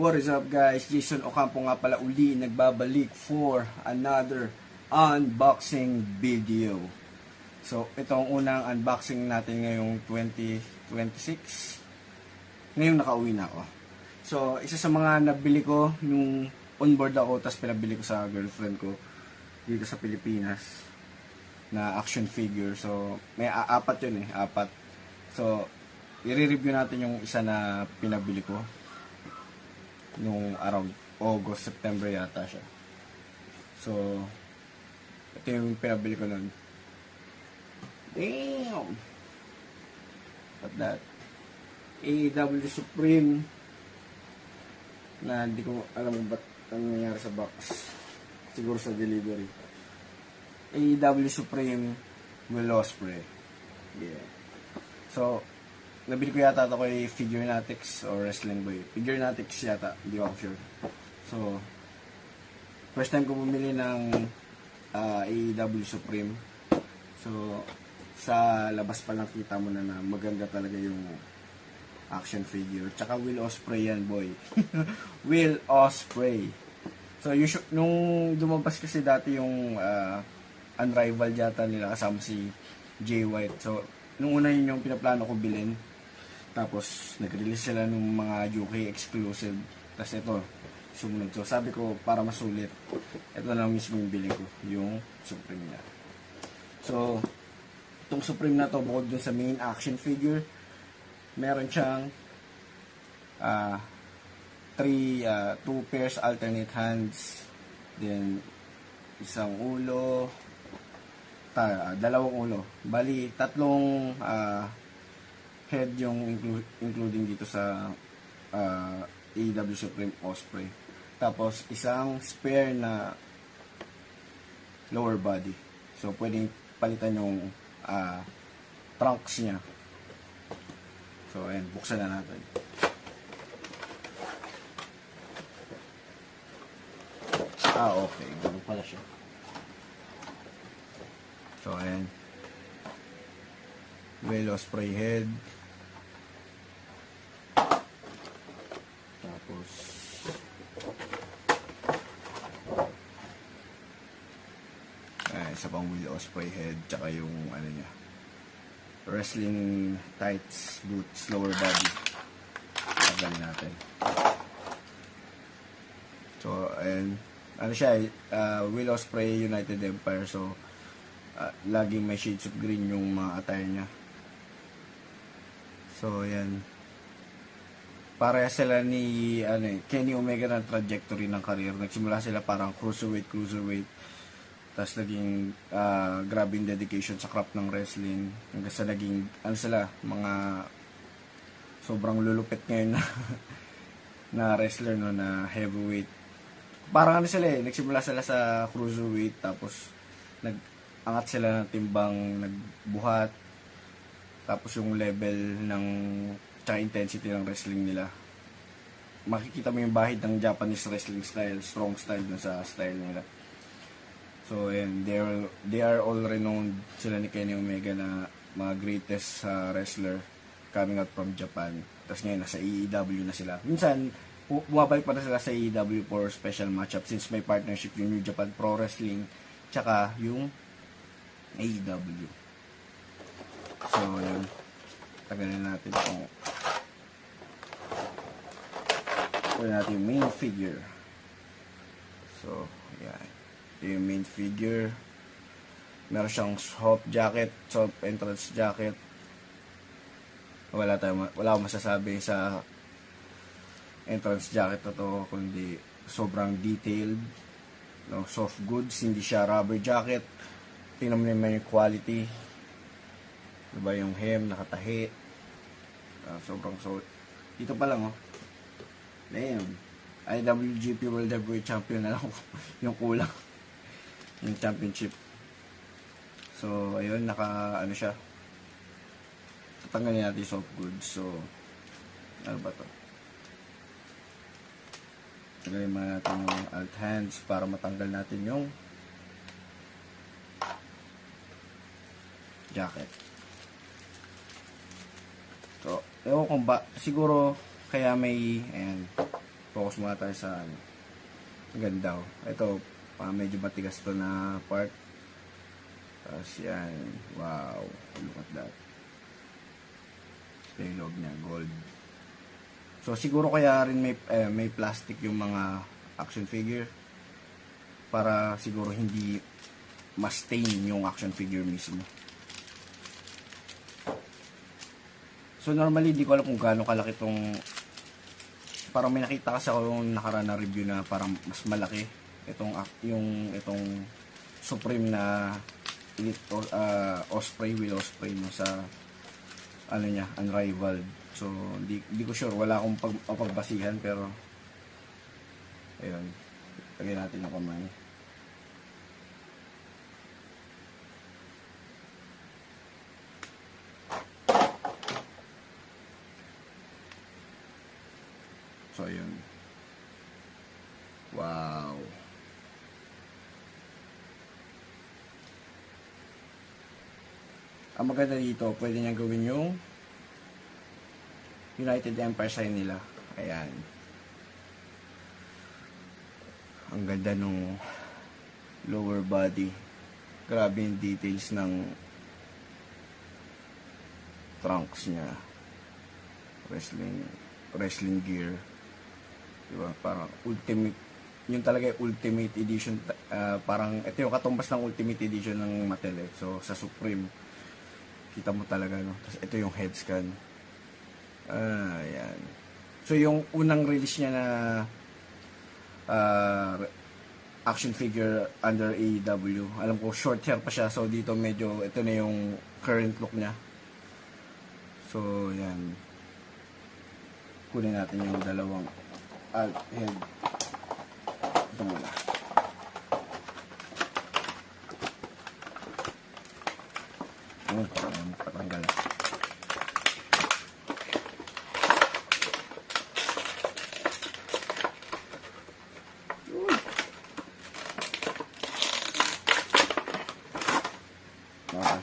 What is up guys? Jason Ocampo nga pala uli nagbabalik for another unboxing video. So ito ang unang unboxing natin ngayong 2026. Ngayon nakauwi na ako. So isa sa mga nabili ko nung onboard ako, tapos pinabili ko sa girlfriend ko dito sa Pilipinas na action figure. So may apat yun apat. So i-review natin yung isa na pinabili ko nung around August, September yata siya. So ito yung pinabili ko nun. Damn! At that AEW Supreme na hindi ko alam ba't ang nangyari sa box. Siguro sa delivery. AEW Supreme Will Ospreay. Yeah. So nabili ko yata ito kay Figurenatics or Wrestling Boy. Figurenatics yata, hindi ako sure. So, first time ko bumili ng AEW Supreme. So, sa labas pa lang kita mo na maganda talaga yung action figure. Tsaka Will Ospreay yan, boy. Will Ospreay. So, nung lumabas kasi dati yung Unrivaled yata nila kasama si Jay White. So, nung una yun yung pinaplano ko bilhin. Tapos, nag-release sila ng mga UK exclusive. Tapos ito, sumunod. So, sabi ko, para masulit, ito na lang mismo yung bilhin ko, yung Supreme niya. So, itong Supreme na to, bukod dun sa main action figure, meron siyang two pairs alternate hands, then isang ulo, dalawang ulo. Bali, tatlong head yung including dito sa AEW Supreme Ospreay. Tapos isang spare na lower body. So pwedeng palitan yung trunks niya. So ayan, buksan na natin. Okay, ganun pala siya. So ayan, Will Ospreay head. Tapos isa pang Will Ospreay head, tsaka yung ano niya, wrestling tights, boots, lower body. Tagalin natin. So and ano siya, Will Ospreay United Empire. So laging may shades of green yung mga attire niya. So yan, para sila ni Kenny Omega ng trajectory ng career. Nagsimula sila parang cruiserweight, tapos naging grabe yung dedication sa craft ng wrestling hanggang sa naging sila, mga sobrang lulupit ngayon na na wrestler, no, na heavyweight. Parang sila nagsimula sila sa cruiserweight, tapos angat sila ng timbang, nagbuhat, tapos yung level ng tsaka intensity ng wrestling nila, makikita mo yung bahid ng Japanese wrestling style, strong style dun sa style nila. So and they are all renowned sila ni Kenny Omega na mga greatest wrestler coming out from Japan. Tapos ngayon nasa AEW na sila. Minsan bumabalik pa na sila sa AEW for special matchup since may partnership yung New Japan Pro Wrestling tsaka yung AEW. So yun, tagalin natin itong natin yung main figure. So yan, ito yung main figure. Meron siyang soft entrance jacket. Wala akong masasabi sa entrance jacket na to, kundi sobrang detailed, no, soft goods, hindi siya rubber jacket. Tingnan mo naman yung quality, diba, yung hem nakatahi, sobrang dito pa lang, damn, IWGP World Heavyweight Champion na lang yung kulang, yung championship. So ayun, siya, tatanggalin natin yung soft goods. So ano ba to, tagayin muna natin yung alt hands para matanggal natin yung jacket. So ewan kung ba, siguro kaya may focus muna tayo sa ano. Ganda, oh. Ito, medyo matigas to na part. Tapos yan, wow, look at that. Ito yung loob niya, gold. So siguro kaya rin may plastic yung mga action figure para siguro hindi ma-stain yung action figure mismo. So normally di ko alam kung gaano kalaki tong, parang may nakita kasi ako yung nakaraan na review na parang mas malaki itong Supreme na Elite Osprey, Will Osprey no, sa ano niya, Unrivaled. So di ko sure, wala akong pagbasihan, pero ayun, lagyan natin ang kamay. So ayun, wow. Ang maganda dito, pwede niyang gawin yung United Empire sign nila. Ayan. Ang ganda nung lower body. Grabe yung details ng trunks niya. Wrestling gear. Diba? Parang ultimate. Yung talaga yung ultimate edition. Parang ito yung katumbas ng ultimate edition ng Mattel. So sa Supreme, kita mo talaga, no? Tapos ito yung head scan. Ayan. So yung unang release niya na action figure under AEW, alam ko short hair pa siya, so dito medyo ito na yung current look niya. So yan, kunin natin yung dalawang alt head. Ito muna. Patanggal na. Okay.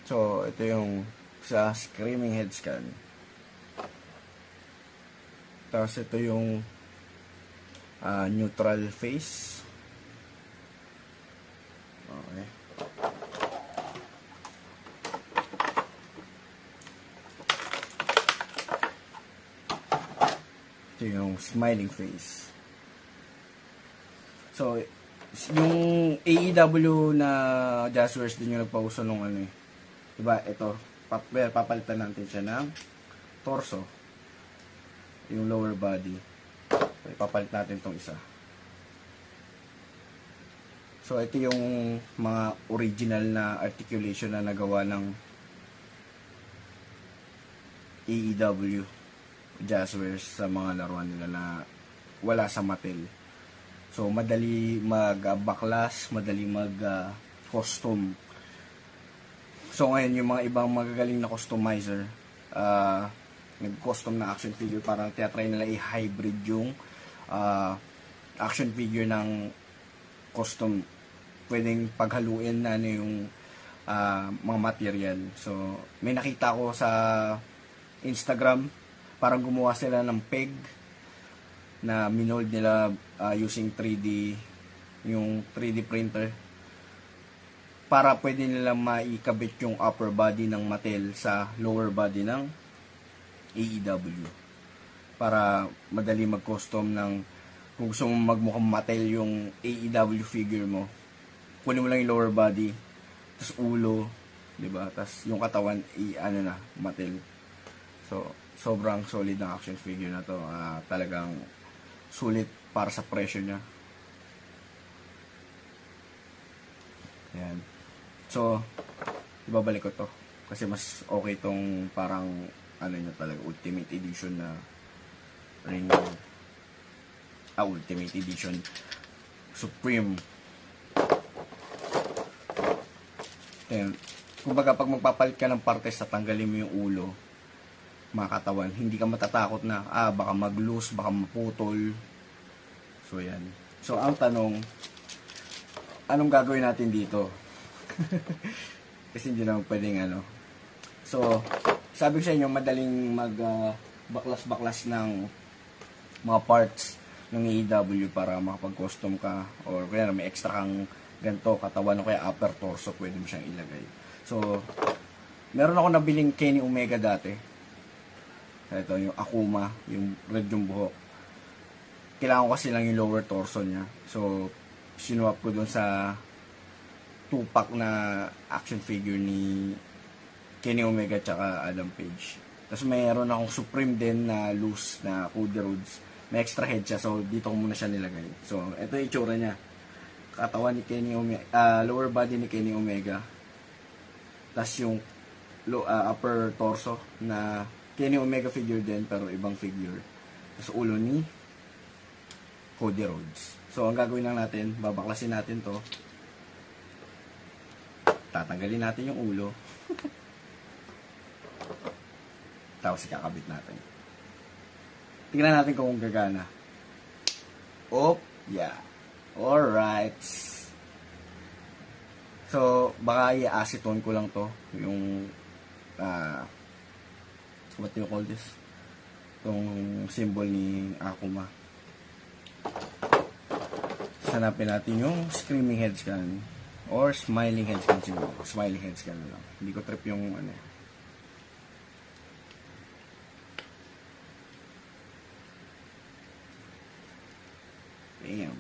So, ito yung sa Screaming Head Scan. Tapos ito yung neutral face. Okay. Ito yung smiling face. So, yung AEW na Jazzwares din yung nagpauso nung ano eh. Diba, ito, papalitan natin siya ng torso. Yung lower body. Papalit natin tong isa. So, ito yung mga original na articulation na nagawa ng AEW Jazzwares sa mga laruan nila na wala sa Mattel. So, madali mag-backlash, madali mag-custom. So, ngayon, yung mga ibang magagaling na customizer, nag-custom na action figure, parang tiyatry nila i-hybrid yung action figure ng custom. Pwedeng paghaluin na ano yung mga material. So, may nakita ko sa Instagram, parang gumawa sila ng peg na minold nila using 3D, yung 3D printer, para pwede nila maikabit yung upper body ng Mattel sa lower body ng AEW, para madali mag-custom ng, kung gusto mo magmukhang Mattel yung AEW figure mo, kunin mo lang yung lower body, tapos ulo, diba? Tapos yung katawan, ano na, Mattel. So, sobrang solid na action figure na to. Talagang sulit para sa presyo niya. Ayan. So, ibabalik ko to. Kasi mas okay tong parang, ano nyo talaga, Ultimate Edition na ring. Ultimate Edition Supreme. Ayan. Kumbaga, pag magpapalit ka ng partes, tatanggalin mo yung ulo, mga katawan, hindi ka matatakot na baka mag-loose, baka maputol. So yan. So ang tanong, anong gagawin natin dito? Kasi hindi naman pwedeng ano. So sabi ko sa inyo, madaling baklas-baklas ng mga parts ng AEW para makapag-custom ka, or kaya may extra kang ganito katawan o kaya upper torso, pwede mo siyang ilagay. So, meron ako nabiling Kenny Omega dati. Ito yung Akuma, yung red yung buhok. Kailangan ko kasi lang yung lower torso niya. So, sinuwap ko dun sa 2-pack na action figure ni Kenny Omega tsaka Adam Page. Tapos mayroon akong Supreme din na loose na Cody Rhodes. May extra head siya, so dito ko muna siya nilagay. So, ito yung itsura niya. Katawan ni Kenny Omega, lower body ni Kenny Omega. Tapos yung upper torso na Kenny Omega figure din, pero ibang figure. Tapos ulo ni Cody Rhodes. So, ang gagawin lang natin, babaklasin natin to. Tatanggalin natin yung ulo. Tapos ikakabit natin. Tingnan natin kung gagana. Oh, yeah. Alright. So, baka i-acetone ko lang to. Yung, what do you call this? Itong symbol ni Akuma. Hanapin natin yung Screaming Head Scan. Or Smiling Head Scan siguro. Smiling Head Scan lang. Hindi ko trip yung ano. Damn.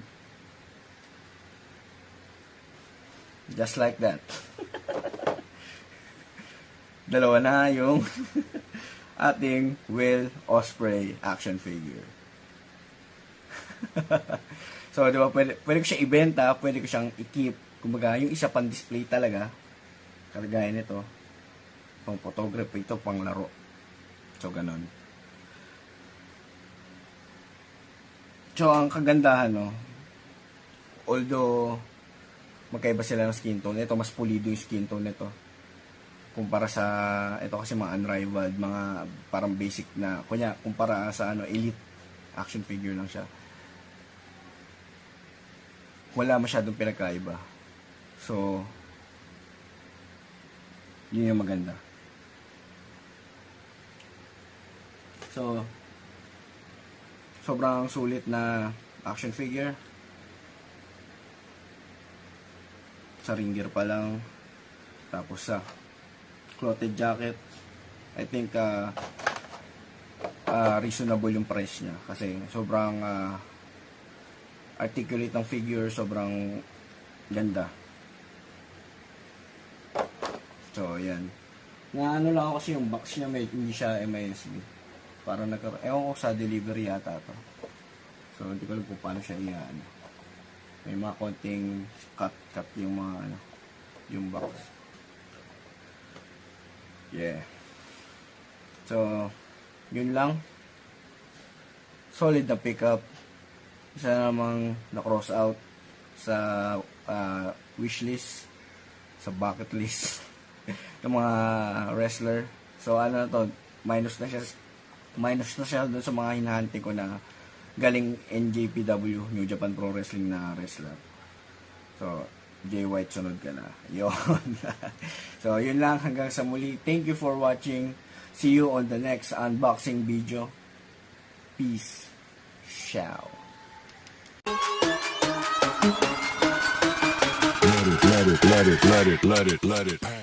Just like that. Dalawa na yung ating Will Ospreay action figure. So, di ba, pwede ko siyang ibenta, pwede ko siyang i-keep. Kumbaga, yung isa pang display talaga, karagayan nito, pang photography, ito pang laro. So, ganun. So, ang kagandahan, no, although magkaiba sila ng skin tone, ito mas pulido yung skin tone nito kumpara sa ito, kasi mga unrivaled, mga parang basic na kumpara sa elite action figure lang siya, wala masyadong pinagkaiba. So, yun yung maganda. So, sobrang sulit na action figure. Sa ring gear pa lang. Tapos sa clothed jacket, I think reasonable yung price niya. Kasi sobrang articulate ng figure, sobrang ganda. So, yan. Nga ano lang ako kasi yung box niya, hindi siya MISB. Parang ewan ko sa delivery yata to. So, hindi ko alam kung paano siya iyan. May mga konting cut yung mga yung box. Yeah. So, yun lang. Solid na pickup. Isa namang na-cross out sa wishlist, sa bucket list ng mga wrestler. So, ano na to, minus na siya doon sa mga hinahante ko na galing NJPW, New Japan Pro Wrestling na wrestler. So, Jay White, sunod ka na. Yun. So, yun lang. Hanggang sa muli. Thank you for watching. See you on the next unboxing video. Peace. Ciao. Let it.